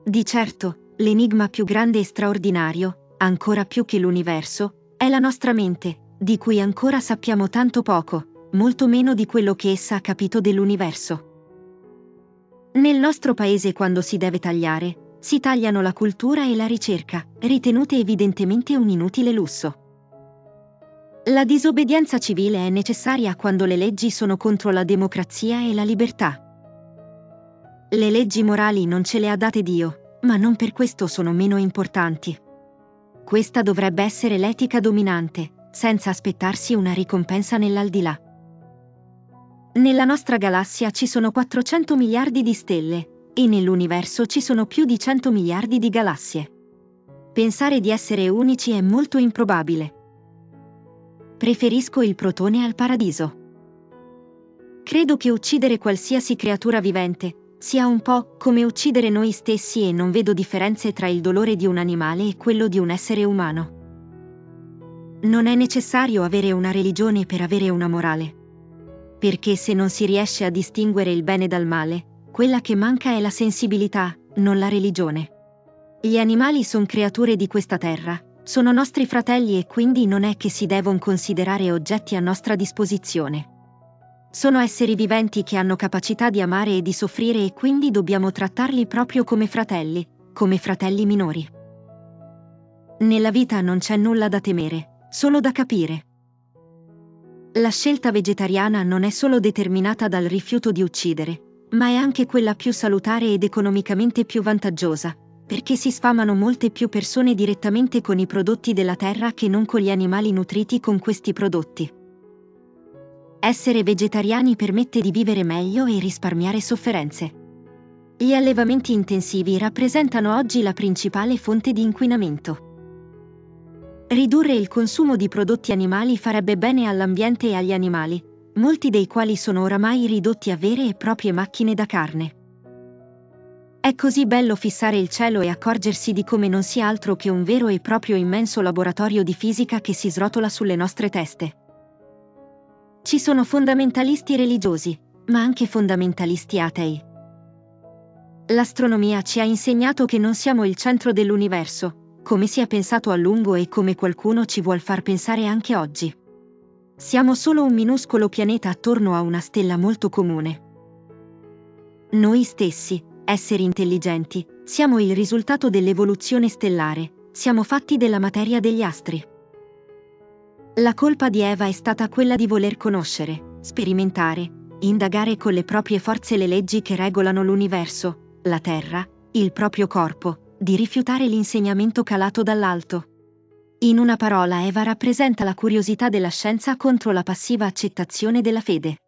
Di certo, l'enigma più grande e straordinario, ancora più che l'universo, è la nostra mente, di cui ancora sappiamo tanto poco, molto meno di quello che essa ha capito dell'universo. Nel nostro paese quando si deve tagliare, si tagliano la cultura e la ricerca, ritenute evidentemente un inutile lusso. La disobbedienza civile è necessaria quando le leggi sono contro la democrazia e la libertà. Le leggi morali non ce le ha date Dio, ma non per questo sono meno importanti. Questa dovrebbe essere l'etica dominante, senza aspettarsi una ricompensa nell'aldilà. Nella nostra galassia ci sono 400 miliardi di stelle, e nell'universo ci sono più di 100 miliardi di galassie. Pensare di essere unici è molto improbabile. Preferisco il protone al paradiso. Credo che uccidere qualsiasi creatura vivente sia un po' come uccidere noi stessi e non vedo differenze tra il dolore di un animale e quello di un essere umano. Non è necessario avere una religione per avere una morale. Perché se non si riesce a distinguere il bene dal male, quella che manca è la sensibilità, non la religione. Gli animali sono creature di questa terra, sono nostri fratelli e quindi non è che si devono considerare oggetti a nostra disposizione. Sono esseri viventi che hanno capacità di amare e di soffrire e quindi dobbiamo trattarli proprio come fratelli minori. Nella vita non c'è nulla da temere, solo da capire. La scelta vegetariana non è solo determinata dal rifiuto di uccidere, ma è anche quella più salutare ed economicamente più vantaggiosa, perché si sfamano molte più persone direttamente con i prodotti della terra che non con gli animali nutriti con questi prodotti. Essere vegetariani permette di vivere meglio e risparmiare sofferenze. Gli allevamenti intensivi rappresentano oggi la principale fonte di inquinamento. Ridurre il consumo di prodotti animali farebbe bene all'ambiente e agli animali, molti dei quali sono oramai ridotti a vere e proprie macchine da carne. È così bello fissare il cielo e accorgersi di come non sia altro che un vero e proprio immenso laboratorio di fisica che si srotola sulle nostre teste. Ci sono fondamentalisti religiosi, ma anche fondamentalisti atei. L'astronomia ci ha insegnato che non siamo il centro dell'universo, come si è pensato a lungo e come qualcuno ci vuol far pensare anche oggi. Siamo solo un minuscolo pianeta attorno a una stella molto comune. Noi stessi, esseri intelligenti, siamo il risultato dell'evoluzione stellare, siamo fatti della materia degli astri. La colpa di Eva è stata quella di voler conoscere, sperimentare, indagare con le proprie forze le leggi che regolano l'universo, la Terra, il proprio corpo, di rifiutare l'insegnamento calato dall'alto. In una parola, Eva rappresenta la curiosità della scienza contro la passiva accettazione della fede.